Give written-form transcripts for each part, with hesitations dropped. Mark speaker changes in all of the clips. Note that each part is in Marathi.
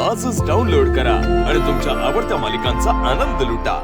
Speaker 1: आजच डाउनलोड करा आणि तुमच्या आवडत्या मालिकांचा आनंद लुटा.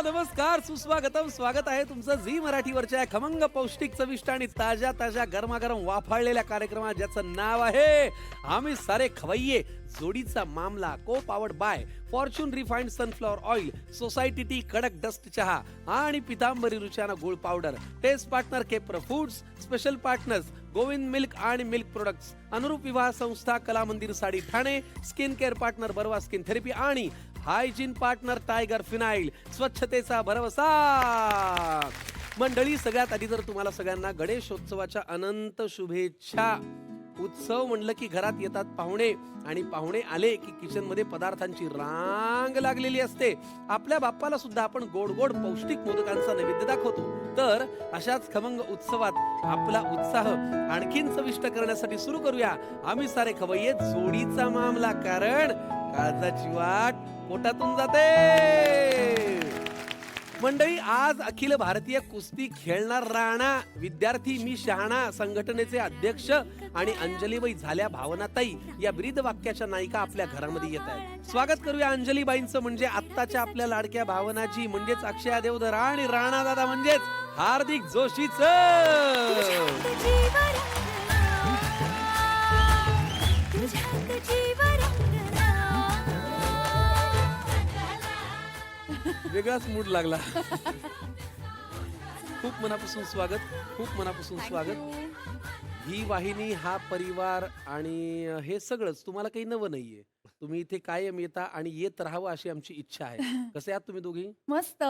Speaker 2: नमस्कार, सुस्वागतम, स्वागत आहे तुमचं झी मराठीवरच्या खमंग पौष्टिक चविष्ट आणि ताज्या ताज्या गरमागरम वाफाळलेल्या कार्यक्रमात, ज्याचं नाव आहे आम्ही सारे खवय्ये. जोडीचा मामला, co powered by Fortune refined sunflower oil, society tea कडक डस्ट चहा आणि पितांबरी रुचाना गुळ powder. Taste partner Kepra foods, special partners Govind milk आणि milk products, Anurup Vivah Sanstha, Kala Mandir sari Thane, skin care partner Barwa skin therapy आणि हायजीन पार्टनर टायगर फिनाईल, स्वच्छतेचा भरवसा. मंडळी, सगळ्यात आधी तर तुम्हाला सगळ्यांना गणेशोत्सवाच्या अनंत शुभेच्छा. उत्सव म्हणलं की घरात येतात पाहुणे, आणि पाहुणे आले की किचन मध्ये पदार्थांची रांग लागलेली असते. आपल्या बाप्पाला सुद्धा आपण गोड गोड पौष्टिक मोदकांचा नैवेद्य दाखवतो. तर अशाच खमंग उत्सवात आपला उत्साह आणखीन चविष्ट करण्यासाठी सुरू करूया आम्ही सारे खवय्ये जोडीचा मामला. कारण काळजाची वाट पोटातून जाते. मंडळी, आज अखिल भारतीय कुस्ती खेळणार राणा, विद्यार्थी मी शहाणा संघटनेचे अध्यक्ष आणि अंजलीबाई झाल्या भावनाताई या ब्रीद वाक्याच्या नायिका आपल्या घरामध्ये येत आहेत. स्वागत करूया अंजलीबाईंचं, म्हणजे आत्ताच्या आपल्या लाडक्या भावनाची, म्हणजेच अक्षया देवधर, आणि राणा दादा म्हणजेच हार्दिक जोशीच. वेगळाच मूड लागला. खूप मनापासून स्वागत, खूप मनापासून स्वागत. ही वाहिनी, हा परिवार आणि हे सगळंच तुम्हाला काही नवं नाहीये. तुम्ही इथे कायम येता आणि येत राहावं अशी आमची इच्छा आहे. कसे आहात तुम्ही दोघी?
Speaker 3: मस्त.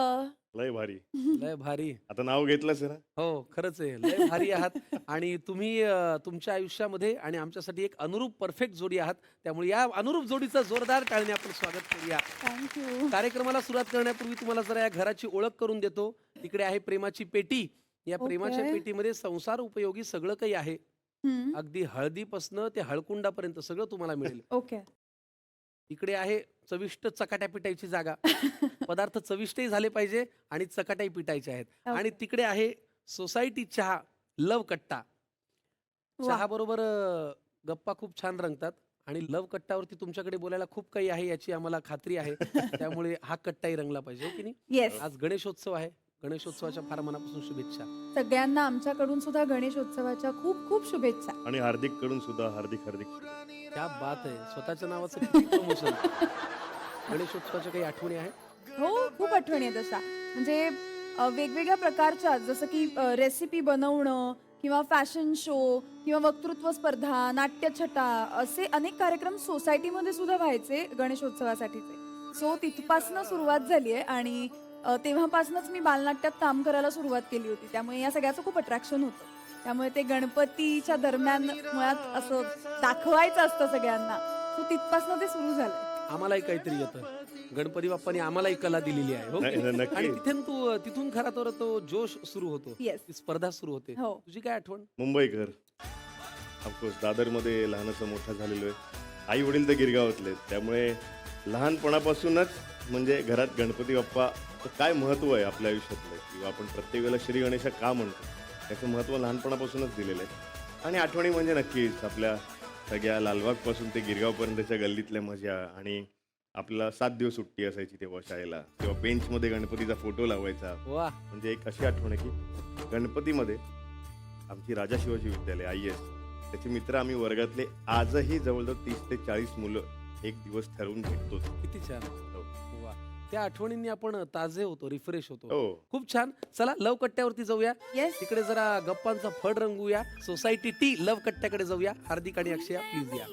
Speaker 4: लय भारी.
Speaker 2: लय भारी.
Speaker 4: आता नाव घेतलंच ना.
Speaker 2: हो, खरंच आहे, लय भारी आहात. आणि तुम्ही तुमच्या आयुष्यामध्ये आणि आमच्यासाठी एक अनुरूप परफेक्ट जोडी आहात. त्यामुळे या अनुरूप जोडीचं जोरदार टाळीने आपण स्वागत करूया.
Speaker 3: थँक्यू.
Speaker 2: कार्यक्रमाला सुरुवात करण्यापूर्वी तुम्हाला जरा या घराची ओळख करून देतो. तिकडे आहे प्रेमाची पेटी. या प्रेमाच्या पेटीमध्ये संसार उपयोगी सगळं काही आहे. अगदी हळदीपासनं ते हळकुंडापर्यंत सगळं तुम्हाला मिळेल.
Speaker 3: ओके.
Speaker 2: इकडे आहे चविष्ट चकाट्या पिटायची जागा. पदार्थ चविष्टही झाले पाहिजे आणि चकाट्याही पिटायच्या आहेत. आणि तिकडे आहे सोसायटी चहा, लव कट्टा. चहा बरोबर गप्पा खूप छान रंगतात आणि लव कट्टावरती तुमच्याकडे बोलायला खूप काही आहे याची आम्हाला खात्री आहे. त्यामुळे हा कट्टाही रंगला पाहिजे, हो की नाही?
Speaker 3: येस.
Speaker 2: आज गणेशोत्सव आहे. गणेशोत्सवाच्या फार मनापासून शुभेच्छा.
Speaker 3: सगळ्यांना आमच्याकडून सुद्धा गणेशोत्सवाच्या खूप खूप शुभेच्छा.
Speaker 4: आणि हार्दिक कडून सुद्धा हार्दिक हार्दिक.
Speaker 2: क्या बात आहे, स्वतःच्या नावाचं किती प्रमोशन. गणेशोत्सवाच्या काही आठवणी आहेत?
Speaker 3: हो, खूप आठवणी आहेत अशा. म्हणजे वेगवेगळ्या प्रकारच्या, जसं की रेसिपी बनवणं किंवा फॅशन शो किंवा वक्तृत्व स्पर्धा, नाट्यछटा, असे अनेक कार्यक्रम सोसायटीमध्ये सुद्धा व्हायचे गणेशोत्सवासाठीचे. सो तिथपासनं सुरुवात झाली आहे आणि तेव्हापासूनच मी बालनाट्यात काम करायला सुरुवात केली होती. त्यामुळे या सगळ्याचं खूप अट्रॅक्शन होतं. त्यामुळे ते गणपतीच्या दरम्यान मुळात असं दाखवायचं असतं सगळ्यांना. सो तिथपासनं ते सुरू झालं.
Speaker 2: आम्हालाही काहीतरी येतं. गणपती बाप्पाने आम्हालाही कला दिलेली आहे, हो की नाही? आणि तिथून खरा तर तो जोश सुरू होतो, ती स्पर्धा सुरू होते. तुझी काय आठवण?
Speaker 4: मुंबईकर. ऑफकोर्स दादरमध्ये लहानाचं मोठा झालेलो आहे. आई वडील तर गिरगावातले, त्यामुळे लहानपणापासूनच म्हणजे घरात गणपती बाप्पा काय महत्व आहे आपल्या आयुष्यातलं, किंवा आपण प्रत्येक वेळेला श्री गणेशा का म्हणतो, त्याचं महत्व लहानपणापासूनच दिलेलं आहे. आणि आठवणी म्हणजे नक्कीच आपल्या सगळ्या लालबागपासून ते गिरगावपर्यंतच्या गल्लीतल्या मजा. आणि आपल्याला 7 दिवस सुट्टी असायची तेव्हा शाळेला, तेव्हा बेंचमध्ये गणपतीचा फोटो लावायचा. म्हणजे एक अशी आठवण आहे की गणपतीमध्ये आमची राजा शिवाजी विद्यालय IAS, त्याचे मित्र आम्ही वर्गातले आजही जवळजवळ 30 ते 40 मुलं एक दिवस ठरवून भेटतो.
Speaker 2: किती छान. वा, त्या आठवणींनी आपण ताजे होतो, रिफ्रेश होतो.
Speaker 4: हो.
Speaker 2: खूप छान. चला लव कट्ट्यावरती जाऊया. तिकडे जरा गप्पांचा फड रंगूया. सोसायटी टी लव कट्ट्याकडे जाऊया. हार्दिक आणि अक्षया, प्लीज या.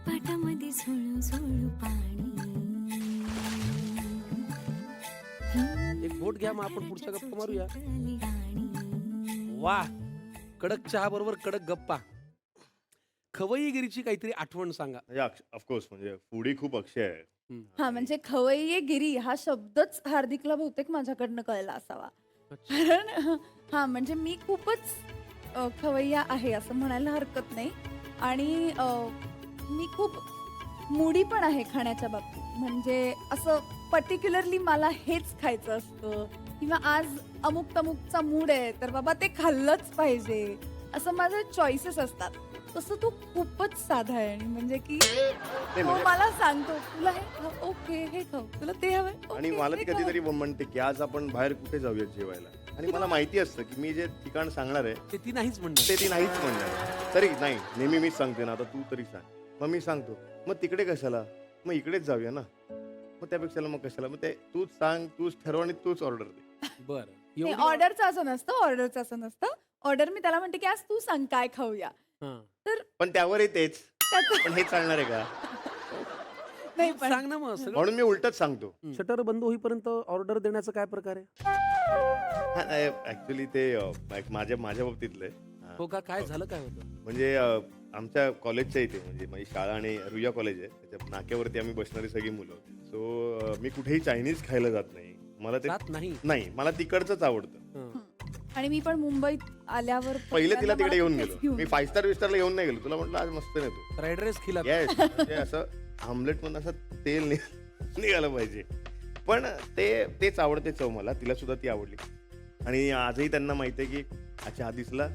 Speaker 5: पाटामध्ये झुळू झुळू पाणी.
Speaker 2: एक बोट घ्या, मग आपण पुढच्या गप्पा मारूया. वा, कडक चहा बरोबर कडक गप्पा. खवय्येगिरीची काहीतरी आठवण सांगा.
Speaker 4: ऑफकोर्स म्हणजे फूडी खूप अक्षय आहे.
Speaker 3: हा, म्हणजे खवय्येगिरी हा शब्दच हार्दिकला बहुतेक माझ्याकडनं कळला असावा. कारण हा, म्हणजे मी खूपच खवय्या आहे असं म्हणायला हरकत नाही. आणि मी खूप मुडी पण आहे खाण्याच्या बाबतीत. म्हणजे असं पर्टिक्युलरली मला हेच खायचं असतं किंवा आज अमुक तमुकचा मूड आहे तर बाबा ते खाल्लंच पाहिजे, असं माझे चॉईसेस असतात. तसं तू खूपच साधा आहे आणि म्हणजे की तो
Speaker 4: म्हणजे-
Speaker 3: मला सांगतो तुला हे खाऊ, ओके हे खाऊ, तुला ते हवंय,
Speaker 4: आणि
Speaker 3: ओके,
Speaker 4: मला
Speaker 3: हे
Speaker 4: ती
Speaker 3: खाऊ.
Speaker 4: कधीतरी म्हणते की आज आपण बाहेर कुठे जाऊया जेवायला, आणि मला माहिती असतं की मी जे ठिकाण सांगणार आहे
Speaker 2: ते ती नाहीच म्हणणार.
Speaker 4: ते ती नाहीच म्हणणार. तरी नाही, नेहमी मीच सांगते ना, आता तू तरी सांग. मग मी सांगतो मग तिकडे कशाला, मग इकडेच जाऊया ना, मग त्यापेक्षा मग कशाला, मग ते तूच सांग, तूच ठरव आणि तूच ऑर्डर दे.
Speaker 2: बरं
Speaker 3: नाही,
Speaker 2: एवढी-
Speaker 3: ऑर्डरचं असं नसतं, ऑर्डरचं असं नसतं. ऑर्डर मी त्याला म्हणते की आज तू सांग काय खाऊया.
Speaker 2: हां.
Speaker 3: तर
Speaker 4: पण त्यावरही तेच,
Speaker 3: त्याचं-
Speaker 4: पण हे चालणार आहे का?
Speaker 3: नाही पण
Speaker 2: सांग ना मग सगळं.
Speaker 4: म्हणून मी उलटच सांगतो.
Speaker 2: शटर बंद होईपर्यंत ऑर्डर देण्याचा काय प्रकार आहे?
Speaker 4: ऍक्च्युली ते माझ्या बाबतीतलं आहे.
Speaker 2: हो का, काय झालं, काय होतं?
Speaker 4: म्हणजे आमच्या कॉलेजच्या इथे, म्हणजे माझी शाळा आणि रुया कॉलेज आहे, त्याच्या नाक्यावरती आम्ही बसणारी सगळी मुलं होती. सो मी कुठेही चायनीज खायला जात नाही. मला ते
Speaker 2: जात नाही.
Speaker 4: नाही, मला तिकडचंच आवडतं.
Speaker 2: हं.
Speaker 3: आणि मी पण मुंबईत आल्यावर
Speaker 4: पहिले तिला
Speaker 3: पहिल्यांदा
Speaker 4: तिकडे येऊन
Speaker 3: मला
Speaker 4: गेलो.
Speaker 3: तिथेच
Speaker 4: मी 5 स्टार विस्टारला येऊन नाही गेलो. तुला म्हटलं आज मस्त नाही तू
Speaker 2: फ्राईड राईस खिला.
Speaker 4: येस, म्हणजे असं आमलेट मधून असं तेल निघालं पाहिजे. पण तेच आवडते चव मला. तिला सुद्धा ती आवडली. आणि आजही त्यांना माहिती आहे की अच्छा आधीचला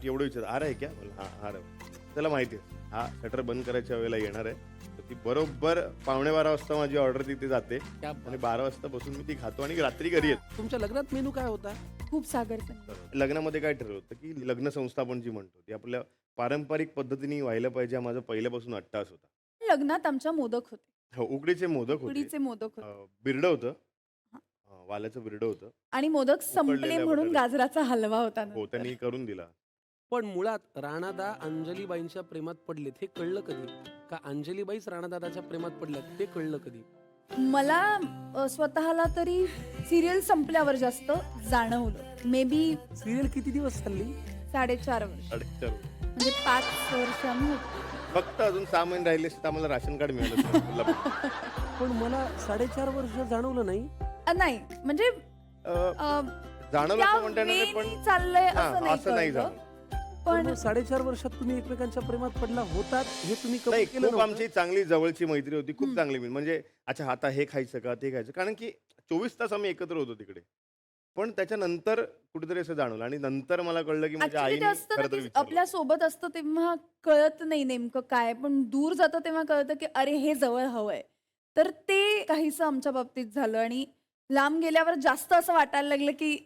Speaker 4: एवढं विचार आर आहे क्या, हा हार आहे. त्याला माहिती आहे हा शटर बंद करायच्या वेळेला येणार आहे. तर ती बरोबर 11:15 वाजता माझी ऑर्डर तिथे जाते
Speaker 2: क्या बात.
Speaker 4: आणि 12 वाजता बसून मी ती खातो आणि रात्री घरी येतो.
Speaker 2: तुमच्या लग्नात मेनू काय होता?
Speaker 3: खूप सागरचं.
Speaker 4: लग्नामध्ये काय ठरवलं होतं की लग्न संस्था आपण जी म्हणतो ती आपल्या पारंपरिक पद्धतीने व्हायला पाहिजे. हा माझा पहिल्यापासून अट्टास होता.
Speaker 3: लग्नात आमच्या मोदक होते,
Speaker 4: हो, उकडीचे मोदक होते,
Speaker 3: उकडीचे मोदक होते
Speaker 4: बिरडं होतं, वाल्याचं बिरडं होतं.
Speaker 3: आणि मोदक संपले
Speaker 4: उकडलेल्या
Speaker 3: म्हणून
Speaker 4: बटाट्याचे.
Speaker 3: गाजराचा हलवा होता
Speaker 4: हो,
Speaker 3: नंतर.
Speaker 4: त्यांनी करून दिला.
Speaker 2: पण मुळात राणादा अंजलीबाईंच्या प्रेमात पडलेत हे कळलं कधी? का अंजलीबाईच राणादादाच्या प्रेमात पडल्यात ते कळलं कधी?
Speaker 3: मला स्वतःला तरी सिरियल संपल्यावर जास्त जाणवलं. मे बी
Speaker 2: सिरियल किती दिवस चालली?
Speaker 3: 4.5 वर्ष,
Speaker 4: 4.5.
Speaker 3: म्हणजे 5 वर्ष आम्ही होतो.
Speaker 4: फक्त अजून 6 महिने राहिले असते तर आम्हाला राशन कार्ड मिळालं असतं कोल्हापूरला.
Speaker 2: पण मला 4.5 वर्ष जाणवलं नाही.
Speaker 3: नाही म्हणजे
Speaker 4: अं, जाणवलं
Speaker 3: त्या
Speaker 4: तर म्हणता येणार नाही,
Speaker 3: वेळी
Speaker 4: पण
Speaker 3: चाललंय
Speaker 4: हा,
Speaker 3: असं नाही
Speaker 4: झालं.
Speaker 3: कळलं. पण
Speaker 2: 4.5 वर्षात तुम्ही एकमेकांच्या प्रेमात पडला होतात हे तुम्ही कबूल
Speaker 4: नाही,
Speaker 2: केलं
Speaker 4: खूप
Speaker 2: नव्हतं?
Speaker 4: आमची चांगली जवळची मैत्री होती. खूप चांगली म्हणजे अच्छा आता हे खायचं का ते खायचं, कारण की 24 तास आम्ही एकत्र होतो तिकडे. पण त्याच्यानंतर कुठेतरी असं जाणवलं आणि नंतर मला कळलं की माझ्या
Speaker 3: ऍक्च्युली ते
Speaker 4: आईने
Speaker 3: असतं ना
Speaker 4: खरं तर
Speaker 3: की
Speaker 4: विचारलं.
Speaker 3: आपल्या सोबत असतं तेव्हा कळत नाही नेमकं काय, पण दूर जातं तेव्हा कळतं की अरे हे जवळ हवंय. तर ते काहीसं आमच्या बाबतीत झालं आणि लांब गेल्यावर जास्त असं वाटायला लागलं की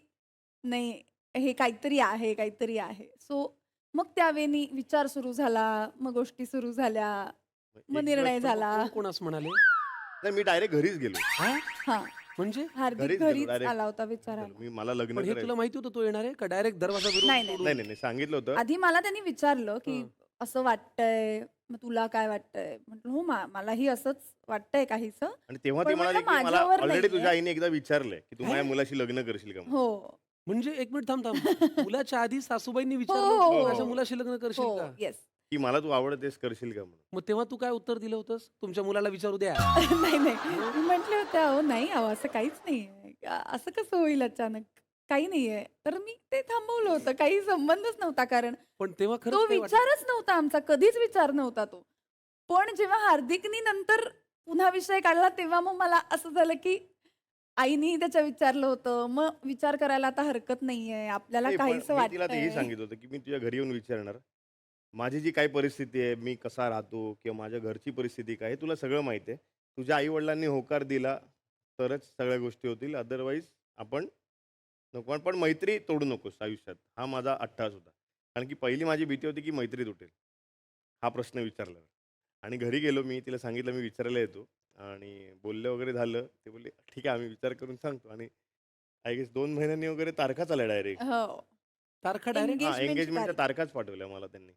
Speaker 3: नाही हे काहीतरी आहे, काहीतरी आहे. सो मग त्यावेळी विचार सुरू झाला, मग गोष्टी सुरू झाल्या, मग
Speaker 4: एक
Speaker 3: निर्णय
Speaker 4: दिवस
Speaker 3: झाला.
Speaker 2: कोण कोण असं म्हणाले?
Speaker 4: नाही, मी डायरेक्ट घरीच गेलो.
Speaker 2: हा?
Speaker 3: हा,
Speaker 2: म्हणजे
Speaker 3: हार्दिक
Speaker 4: घरीच गेलो,
Speaker 3: घरीच
Speaker 4: direct.
Speaker 3: आला होता विचारायला.
Speaker 4: मी मला लग्न
Speaker 2: पण हे
Speaker 4: करायचं.
Speaker 2: तुला माहिती होतं तो येणार आहे का डायरेक्ट दरवाजा
Speaker 3: नाही,
Speaker 2: विरोध
Speaker 3: नाही.
Speaker 4: नाही नाही नाही, सांगितलं होतं.
Speaker 3: आधी मला त्यांनी विचारलं की
Speaker 2: हं.
Speaker 3: असं वाटतंय, मग तुला काय वाटतंय? म्हटलं हो मलाही असंच वाटतंय काहीसं.
Speaker 4: आणि तेव्हा
Speaker 3: पण
Speaker 4: ती म्हणाली
Speaker 3: म्हटलं
Speaker 4: की मला
Speaker 3: माझ्यावर
Speaker 4: ऑलरेडी
Speaker 3: नाहीये.
Speaker 4: तुझ्या आईने एकदा विचारलंय की तू
Speaker 2: काय?
Speaker 4: माझ्या मुलाशी लग्न करशील का म्हणून.
Speaker 3: हो
Speaker 2: म्हणजे एक मिनिट थांब थांब मुलाच्या आधी सासूबाईंनी
Speaker 3: हो,
Speaker 2: विचारलं
Speaker 3: हो,
Speaker 2: की
Speaker 3: हो.
Speaker 2: माझ्या मुलाशी लग्न करशील
Speaker 3: हो
Speaker 2: का?
Speaker 3: येस.
Speaker 4: की मला तू आवडतेस करशील का म्हणून.
Speaker 2: मग तेव्हा तू काय उत्तर दिलं होतंस? तुमच्या मुलाला विचारू द्या.
Speaker 3: नाही नाही मी म्हटले होते अहो नाही अहो असं काहीच नाहीये. असं कसं होईल अचानक, काही नाहीये. तर मी ते थांबवलं होतं, काही संबंधच नव्हता. कारण
Speaker 2: पण तेव्हा
Speaker 3: तो
Speaker 2: खरंच काय वाटलं?
Speaker 3: विचारच नव्हता आमचा, कधीच विचार नव्हता तो. पण जेव्हा हार्दिकनी नंतर पुन्हा विषय काढला तेव्हा मग मला असं झालं की आईनी त्याच्या विचारलं होतं, मग विचार करायला आता हरकत नाहीये, आपल्याला
Speaker 4: नाही, पण
Speaker 3: काहीसं
Speaker 4: मी तिला तेही
Speaker 3: वाटतंय.
Speaker 4: सांगितलं होतं की मी तुझ्या घरी येऊन विचारणार. माझी जी काही परिस्थिती आहे, मी कसा राहतो किंवा माझ्या घरची परिस्थिती काय आहे, तुला सगळं माहिती आहे. तुझ्या आई वडिलांनी होकार दिला तरच सगळ्या गोष्टी होतील, अदरवाईज आपण नको. पण मैत्री तोडू नकोस आयुष्यात, हा माझा अट्टास होता. कारण की पहिली माझी भीती होती की मैत्री तुटेल हा प्रश्न विचारला. आणि घरी गेलो, मी तिला सांगितलं मी विचारायला येतो आणि बोललं वगैरे झालं. ते बोलले ठीक आहे आम्ही विचार करून सांगतो. आणि आय गेस 2 महिन्यांनी वगैरे तारखाच आल्या डायरेक्ट.
Speaker 3: हो
Speaker 2: तारखा डायरेक्ट
Speaker 3: Engagement ची
Speaker 4: एंगेजमेंटच्या
Speaker 3: तारीख.
Speaker 4: तारखाच पाठवल्या मला त्यांनी.